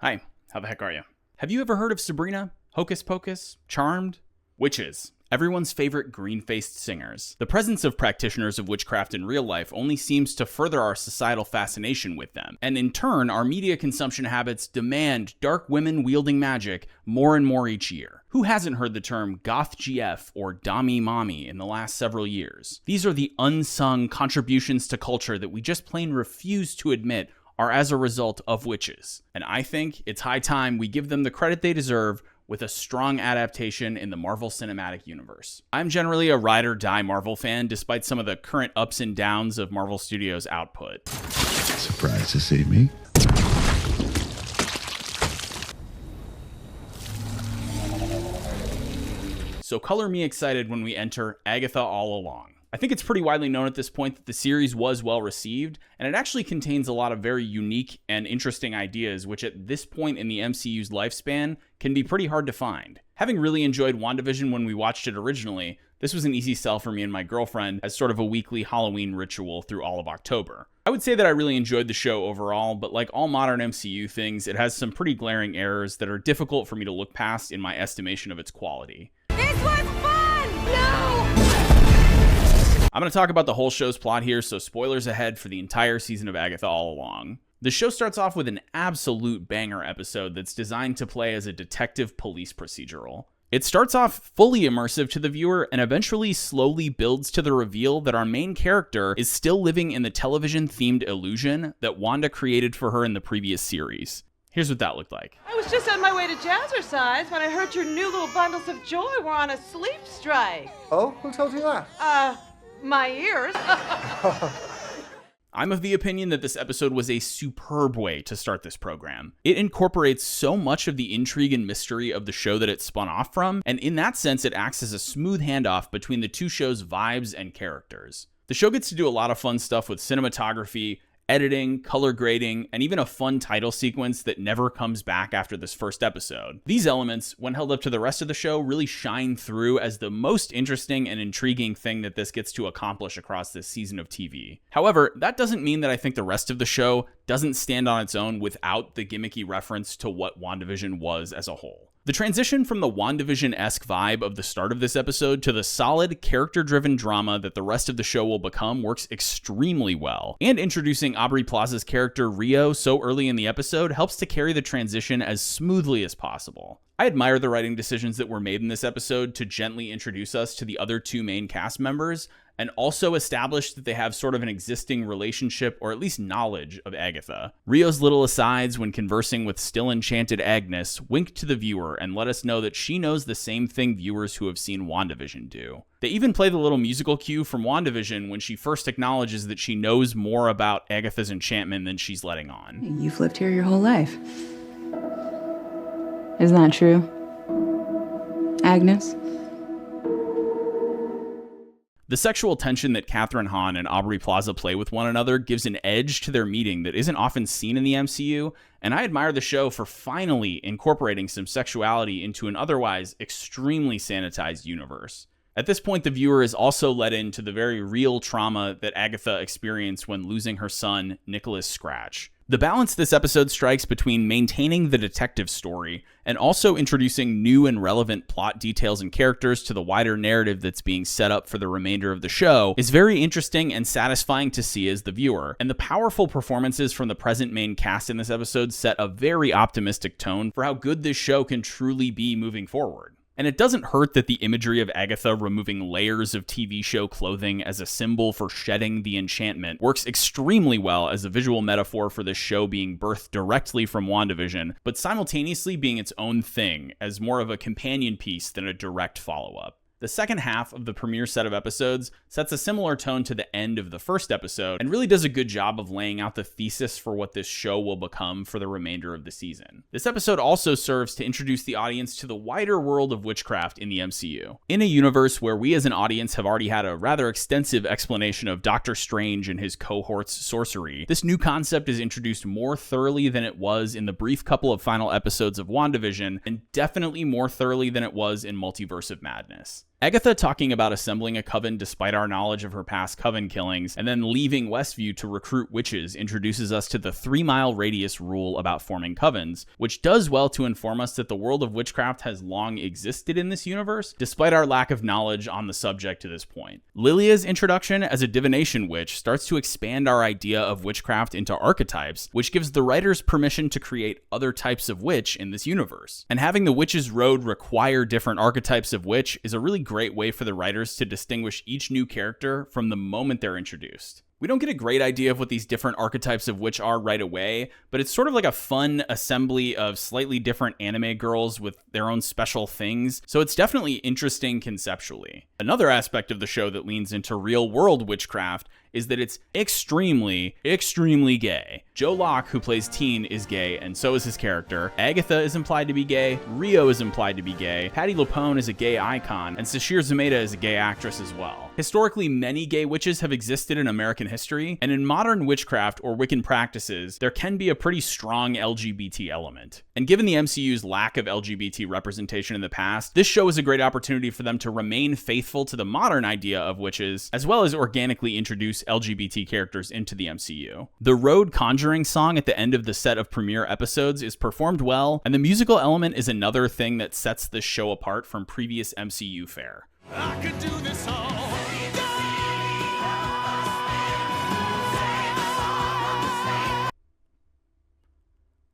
Hi, how the heck are you? Have you ever heard of Sabrina, Hocus Pocus, Charmed? Witches, everyone's favorite green-faced singers. The presence of practitioners of witchcraft in real life only seems to further our societal fascination with them, and in turn, our media consumption habits demand dark women wielding magic more and more each year. Who hasn't heard the term goth GF or Dami Mommy in the last several years? These are the unsung contributions to culture that we just plain refuse to admit are as a result of witches. And I think it's high time we give them the credit they deserve with a strong adaptation in the Marvel Cinematic Universe. I'm generally a ride or die Marvel fan, despite some of the current ups and downs of Marvel Studios' output. Surprised to see me? So color me excited when we enter Agatha All Along. I think it's pretty widely known at this point that the series was well received, and it actually contains a lot of very unique and interesting ideas, which at this point in the MCU's lifespan can be pretty hard to find. Having really enjoyed WandaVision when we watched it originally, this was an easy sell for me and my girlfriend as sort of a weekly Halloween ritual through all of October. I would say that I really enjoyed the show overall, but like all modern MCU things, it has some pretty glaring errors that are difficult for me to look past in my estimation of its quality. This was fun! No! I'm going to talk about the whole show's plot here, so spoilers ahead for the entire season of Agatha All Along. The show starts off with an absolute banger episode that's designed to play as a detective police procedural. It starts off fully immersive to the viewer and eventually slowly builds to the reveal that our main character is still living in the television-themed illusion that Wanda created for her in the previous series. Here's what that looked like. I was just on my way to Jazzercise when I heard your new little bundles of joy were on a sleep strike. Oh, who told you that? My ears. I'm of the opinion that this episode was a superb way to start this program. It incorporates so much of the intrigue and mystery of the show that it spun off from, and in that sense, it acts as a smooth handoff between the two shows' vibes and characters. The show gets to do a lot of fun stuff with cinematography, editing, color grading, and even a fun title sequence that never comes back after this first episode. These elements, when held up to the rest of the show, really shine through as the most interesting and intriguing thing that this gets to accomplish across this season of TV. However, that doesn't mean that I think the rest of the show doesn't stand on its own without the gimmicky reference to what WandaVision was as a whole. The transition from the WandaVision-esque vibe of the start of this episode to the solid, character-driven drama that the rest of the show will become works extremely well, and introducing Aubrey Plaza's character Rio so early in the episode helps to carry the transition as smoothly as possible. I admire the writing decisions that were made in this episode to gently introduce us to the other two main cast members, and also establish that they have sort of an existing relationship or at least knowledge of Agatha. Rio's little asides when conversing with still enchanted Agnes wink to the viewer and let us know that she knows the same thing viewers who have seen WandaVision do. They even play the little musical cue from WandaVision when she first acknowledges that she knows more about Agatha's enchantment than she's letting on. You've lived here your whole life. Isn't that true, Agnes? The sexual tension that Catherine Hahn and Aubrey Plaza play with one another gives an edge to their meeting that isn't often seen in the MCU, and I admire the show for finally incorporating some sexuality into an otherwise extremely sanitized universe. At this point, the viewer is also led into the very real trauma that Agatha experienced when losing her son, Nicholas Scratch. The balance this episode strikes between maintaining the detective story and also introducing new and relevant plot details and characters to the wider narrative that's being set up for the remainder of the show is very interesting and satisfying to see as the viewer, and the powerful performances from the present main cast in this episode set a very optimistic tone for how good this show can truly be moving forward. And it doesn't hurt that the imagery of Agatha removing layers of TV show clothing as a symbol for shedding the enchantment works extremely well as a visual metaphor for this show being birthed directly from WandaVision, but simultaneously being its own thing as more of a companion piece than a direct follow-up. The second half of the premiere set of episodes sets a similar tone to the end of the first episode and really does a good job of laying out the thesis for what this show will become for the remainder of the season. This episode also serves to introduce the audience to the wider world of witchcraft in the MCU. In a universe where we as an audience have already had a rather extensive explanation of Doctor Strange and his cohort's sorcery, this new concept is introduced more thoroughly than it was in the brief couple of final episodes of WandaVision, and definitely more thoroughly than it was in Multiverse of Madness. Agatha talking about assembling a coven despite our knowledge of her past coven killings, and then leaving Westview to recruit witches introduces us to the 3-mile radius rule about forming covens, which does well to inform us that the world of witchcraft has long existed in this universe, despite our lack of knowledge on the subject to this point. Lilia's introduction as a divination witch starts to expand our idea of witchcraft into archetypes, which gives the writers permission to create other types of witch in this universe. And having the Witch's Road require different archetypes of witch is a really great way for the writers to distinguish each new character from the moment they're introduced. We don't get a great idea of what these different archetypes of witch are right away, but it's sort of like a fun assembly of slightly different anime girls with their own special things, so it's definitely interesting conceptually. Another aspect of the show that leans into real-world witchcraft is that it's extremely, extremely gay. Joe Locke, who plays Teen, is gay, and so is his character. Agatha is implied to be gay, Rio is implied to be gay, Patti LuPone is a gay icon, and Sashir Zameda is a gay actress as well. Historically, many gay witches have existed in American history, and in modern witchcraft or Wiccan practices, there can be a pretty strong LGBT element. And given the MCU's lack of LGBT representation in the past, this show is a great opportunity for them to remain faithful to the modern idea of witches, as well as organically introduce LGBT characters into the MCU. The Road Conjuring song at the end of the set of premiere episodes is performed well, and the musical element is another thing that sets this show apart from previous MCU fare. I could do this all day.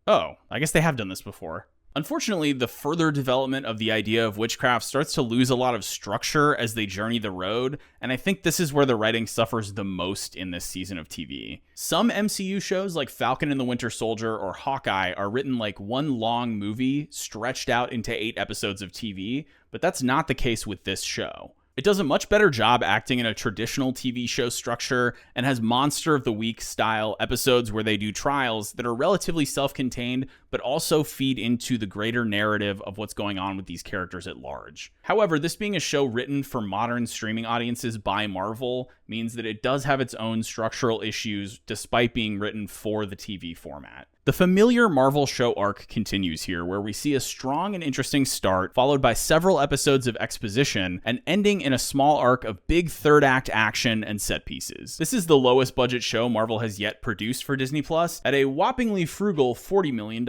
Oh, I guess they have done this before. Unfortunately, the further development of the idea of witchcraft starts to lose a lot of structure as they journey the road, and I think this is where the writing suffers the most in this season of TV. Some MCU shows like Falcon and the Winter Soldier or Hawkeye are written like one long movie stretched out into 8 episodes of TV, but that's not the case with this show. It does a much better job acting in a traditional TV show structure and has Monster of the Week style episodes where they do trials that are relatively self-contained but also feed into the greater narrative of what's going on with these characters at large. However, this being a show written for modern streaming audiences by Marvel means that it does have its own structural issues despite being written for the TV format. The familiar Marvel show arc continues here, where we see a strong and interesting start, followed by several episodes of exposition, and ending in a small arc of big third act action and set pieces. This is the lowest budget show Marvel has yet produced for Disney Plus, at a whoppingly frugal $40 million,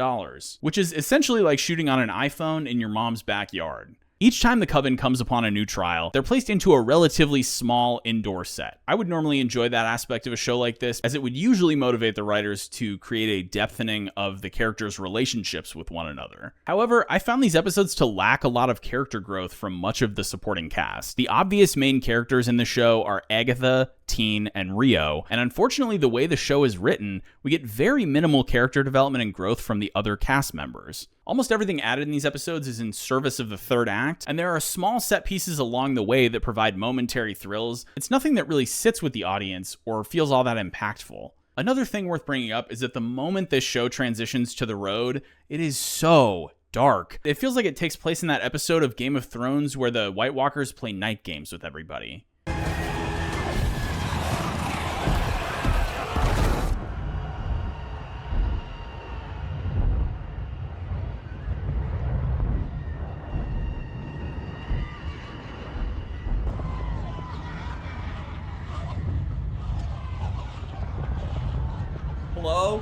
which is essentially like shooting on an iPhone in your mom's backyard. Each time the Coven comes upon a new trial, they're placed into a relatively small indoor set. I would normally enjoy that aspect of a show like this, as it would usually motivate the writers to create a depthening of the characters' relationships with one another. However, I found these episodes to lack a lot of character growth from much of the supporting cast. The obvious main characters in the show are Agatha, Teen, and Rio, and unfortunately the way the show is written, we get very minimal character development and growth from the other cast members. Almost everything added in these episodes is in service of the third act, and there are small set pieces along the way that provide momentary thrills. It's nothing that really sits with the audience or feels all that impactful. Another thing worth bringing up is that the moment this show transitions to the road, it is so dark. It feels like it takes place in that episode of Game of Thrones where the White Walkers play night games with everybody. Hello?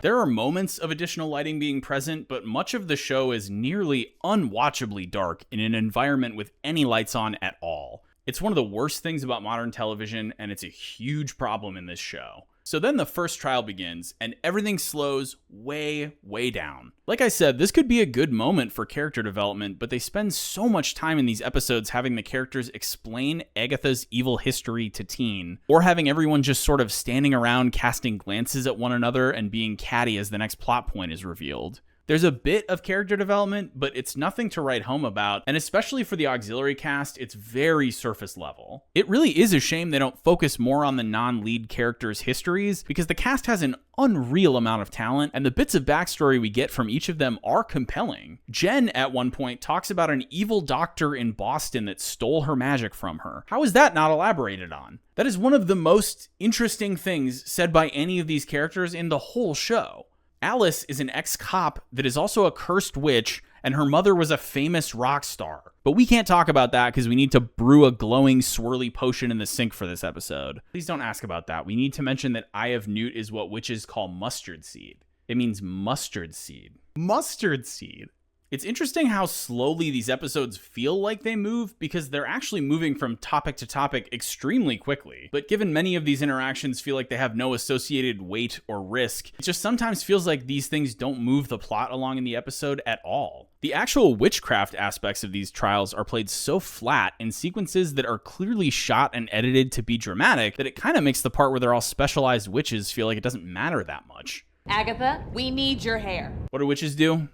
There are moments of additional lighting being present, but much of the show is nearly unwatchably dark in an environment with any lights on at all. It's one of the worst things about modern television, and it's a huge problem in this show. So then the first trial begins, and everything slows way, way down. Like I said, this could be a good moment for character development, but they spend so much time in these episodes having the characters explain Agatha's evil history to Teen, or having everyone just sort of standing around casting glances at one another and being catty as the next plot point is revealed. There's a bit of character development, but it's nothing to write home about, and especially for the auxiliary cast, it's very surface level. It really is a shame they don't focus more on the non-lead characters' histories, because the cast has an unreal amount of talent, and the bits of backstory we get from each of them are compelling. Jen, at one point, talks about an evil doctor in Boston that stole her magic from her. How is that not elaborated on? That is one of the most interesting things said by any of these characters in the whole show. Alice is an ex-cop that is also a cursed witch, and her mother was a famous rock star. But we can't talk about that because we need to brew a glowing, swirly potion in the sink for this episode. Please don't ask about that. We need to mention that Eye of Newt is what witches call mustard seed. It means mustard seed. Mustard seed. It's interesting how slowly these episodes feel like they move because they're actually moving from topic to topic extremely quickly. But given many of these interactions feel like they have no associated weight or risk, it just sometimes feels like these things don't move the plot along in the episode at all. The actual witchcraft aspects of these trials are played so flat in sequences that are clearly shot and edited to be dramatic that it kind of makes the part where they're all specialized witches feel like it doesn't matter that much. Agatha, we need your hair. What do witches do?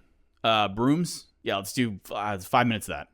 Brooms? Yeah, let's do 5 minutes of that.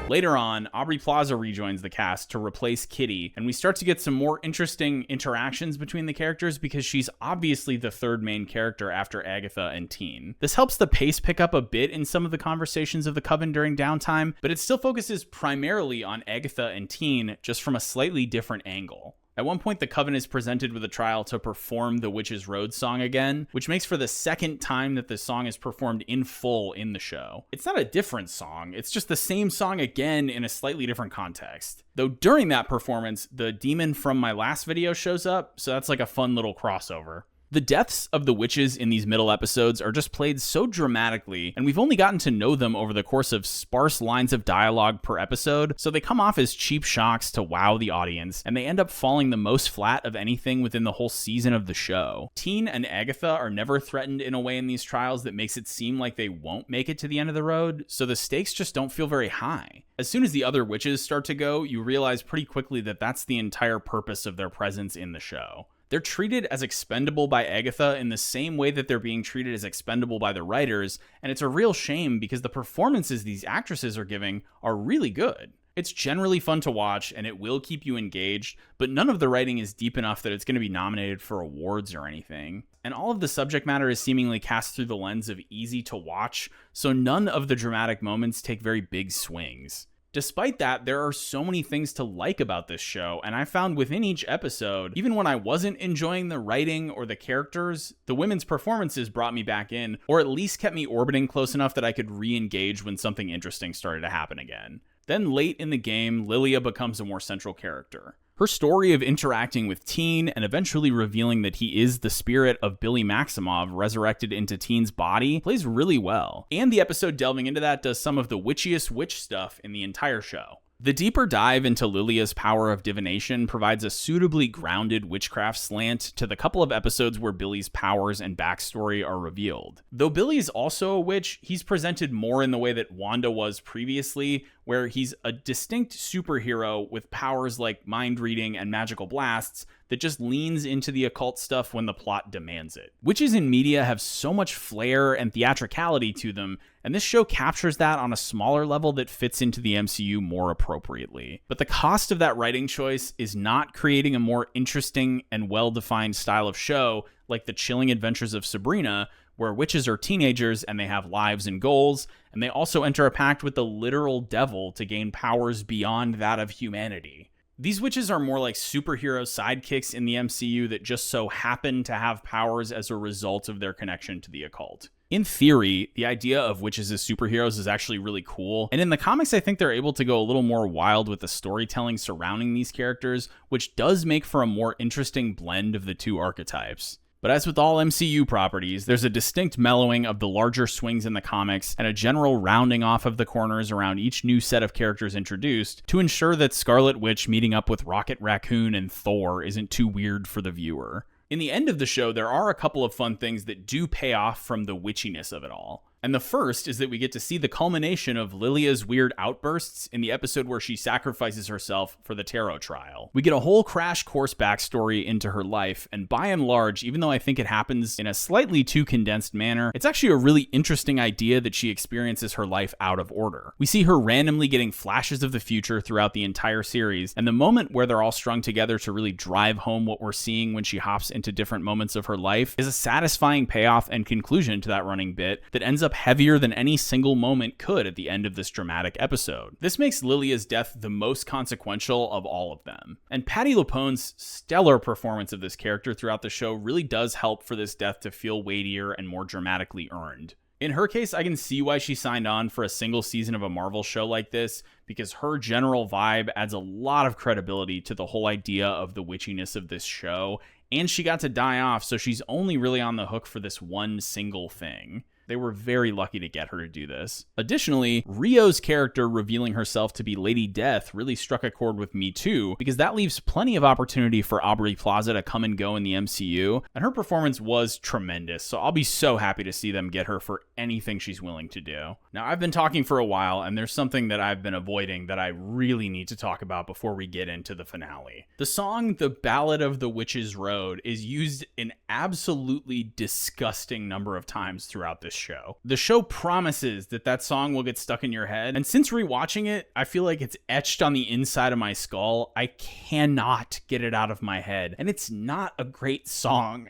Later on, Aubrey Plaza rejoins the cast to replace Kitty, and we start to get some more interesting interactions between the characters because she's obviously the third main character after Agatha and Teen. This helps the pace pick up a bit in some of the conversations of the Coven during downtime, but it still focuses primarily on Agatha and Teen, just from a slightly different angle. At one point, the Coven is presented with a trial to perform the Witch's Road song again, which makes for the second time that the song is performed in full in the show. It's not a different song, it's just the same song again in a slightly different context. Though during that performance, the demon from my last video shows up, so that's like a fun little crossover. The deaths of the witches in these middle episodes are just played so dramatically, and we've only gotten to know them over the course of sparse lines of dialogue per episode, so they come off as cheap shocks to wow the audience, and they end up falling the most flat of anything within the whole season of the show. Teen and Agatha are never threatened in a way in these trials that makes it seem like they won't make it to the end of the road, so the stakes just don't feel very high. As soon as the other witches start to go, you realize pretty quickly that that's the entire purpose of their presence in the show. They're treated as expendable by Agatha in the same way that they're being treated as expendable by the writers, and it's a real shame because the performances these actresses are giving are really good. It's generally fun to watch, and it will keep you engaged, but none of the writing is deep enough that it's going to be nominated for awards or anything. And all of the subject matter is seemingly cast through the lens of easy to watch, so none of the dramatic moments take very big swings. Despite that, there are so many things to like about this show, and I found within each episode, even when I wasn't enjoying the writing or the characters, the women's performances brought me back in, or at least kept me orbiting close enough that I could re-engage when something interesting started to happen again. Then late in the game, Lilia becomes a more central character. Her story of interacting with Teen and eventually revealing that he is the spirit of Billy Maximoff resurrected into Teen's body plays really well. And the episode delving into that does some of the witchiest witch stuff in the entire show. The deeper dive into Lilia's power of divination provides a suitably grounded witchcraft slant to the couple of episodes where Billy's powers and backstory are revealed. Though Billy is also a witch, he's presented more in the way that Wanda was previously, where he's a distinct superhero with powers like mind reading and magical blasts that just leans into the occult stuff when the plot demands it. Witches in media have so much flair and theatricality to them, and this show captures that on a smaller level that fits into the MCU more appropriately. But the cost of that writing choice is not creating a more interesting and well-defined style of show like The Chilling Adventures of Sabrina, where witches are teenagers and they have lives and goals, and they also enter a pact with the literal devil to gain powers beyond that of humanity. These witches are more like superhero sidekicks in the MCU that just so happen to have powers as a result of their connection to the occult. In theory, the idea of witches as superheroes is actually really cool, and in the comics I think they're able to go a little more wild with the storytelling surrounding these characters, which does make for a more interesting blend of the two archetypes. But as with all MCU properties, there's a distinct mellowing of the larger swings in the comics and a general rounding off of the corners around each new set of characters introduced to ensure that Scarlet Witch meeting up with Rocket Raccoon and Thor isn't too weird for the viewer. In the end of the show, there are a couple of fun things that do pay off from the witchiness of it all. And the first is that we get to see the culmination of Lilia's weird outbursts in the episode where she sacrifices herself for the tarot trial. We get a whole crash course backstory into her life, and by and large, even though I think it happens in a slightly too condensed manner, it's actually a really interesting idea that she experiences her life out of order. We see her randomly getting flashes of the future throughout the entire series, and the moment where they're all strung together to really drive home what we're seeing when she hops into different moments of her life is a satisfying payoff and conclusion to that running bit that ends up up heavier than any single moment could at the end of this dramatic episode. This makes Lilia's death the most consequential of all of them. And Patti LuPone's stellar performance of this character throughout the show really does help for this death to feel weightier and more dramatically earned. In her case, I can see why she signed on for a single season of a Marvel show like this, because her general vibe adds a lot of credibility to the whole idea of the witchiness of this show, and she got to die off, so she's only really on the hook for this one single thing. They were very lucky to get her to do this. Additionally, Rio's character revealing herself to be Lady Death really struck a chord with me too, because that leaves plenty of opportunity for Aubrey Plaza to come and go in the MCU, and her performance was tremendous, so I'll be so happy to see them get her for anything she's willing to do. Now, I've been talking for a while, and there's something that I've been avoiding that I really need to talk about before we get into the finale. The song The Ballad of the Witch's Road is used an absolutely disgusting number of times throughout this show. The show promises that that song will get stuck in your head, and since rewatching it, I feel like it's etched on the inside of my skull. I cannot get it out of my head, and it's not a great song.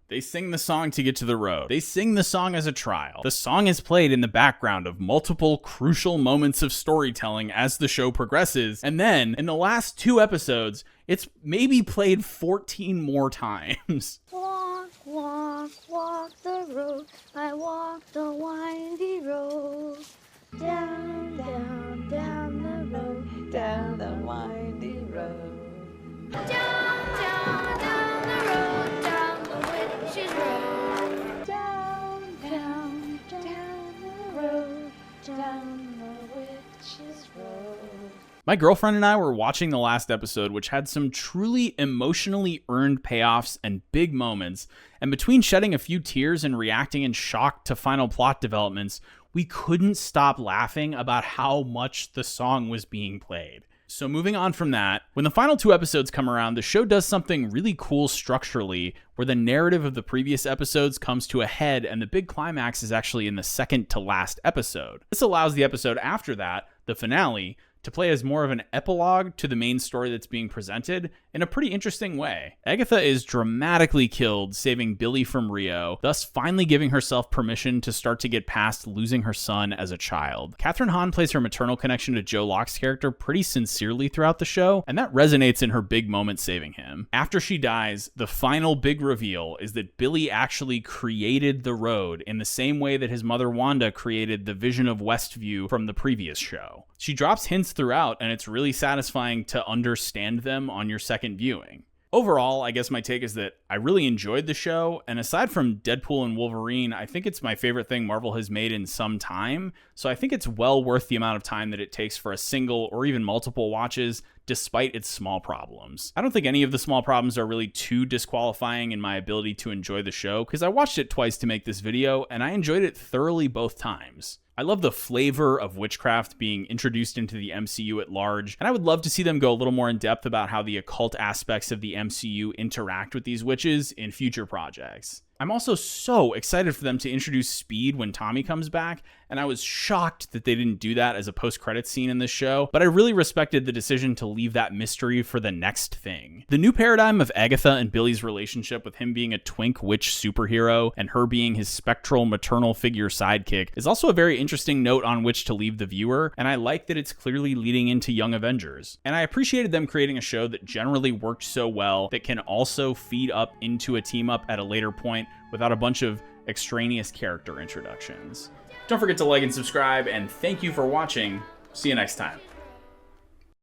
They sing the song to get to the road. They sing the song as a trial. The song is played in the background of multiple crucial moments of storytelling as the show progresses, and then, in the last 2 episodes, it's maybe played 14 more times. Walk, walk, walk the road. I walk the windy road. Down, down, down the road. Down the windy road. Down, down, down the road. Down the witch's road. Down, down, down the road. Down the witch's road. My girlfriend and I were watching the last episode, which had some truly emotionally earned payoffs and big moments, and between shedding a few tears and reacting in shock to final plot developments, we couldn't stop laughing about how much the song was being played. So moving on from that, when the final 2 episodes come around, the show does something really cool structurally, where the narrative of the previous episodes comes to a head and the big climax is actually in the second to last episode. This allows the episode after that, the finale, to play as more of an epilogue to the main story that's being presented in a pretty interesting way. Agatha is dramatically killed, saving Billy from Rio, thus finally giving herself permission to start to get past losing her son as a child. Kathryn Hahn plays her maternal connection to Joe Locke's character pretty sincerely throughout the show, and that resonates in her big moment saving him. After she dies, the final big reveal is that Billy actually created the road in the same way that his mother Wanda created the vision of Westview from the previous show. She drops hints throughout, and it's really satisfying to understand them on your second viewing. Overall, I guess my take is that I really enjoyed the show, and aside from Deadpool and Wolverine, I think it's my favorite thing Marvel has made in some time, so I think it's well worth the amount of time that it takes for a single or even multiple watches, despite its small problems. I don't think any of the small problems are really too disqualifying in my ability to enjoy the show, because I watched it twice to make this video, and I enjoyed it thoroughly both times. I love the flavor of witchcraft being introduced into the MCU at large, and I would love to see them go a little more in depth about how the occult aspects of the MCU interact with these witches in future projects. I'm also so excited for them to introduce Speed when Tommy comes back, and I was shocked that they didn't do that as a post-credits scene in this show, but I really respected the decision to leave that mystery for the next thing. The new paradigm of Agatha and Billy's relationship, with him being a twink witch superhero and her being his spectral maternal figure sidekick, is also a very interesting note on which to leave the viewer, and I like that it's clearly leading into Young Avengers. And I appreciated them creating a show that generally worked so well that can also feed up into a team-up at a later point without a bunch of extraneous character introductions. Don't forget to like and subscribe, and thank you for watching. See you next time.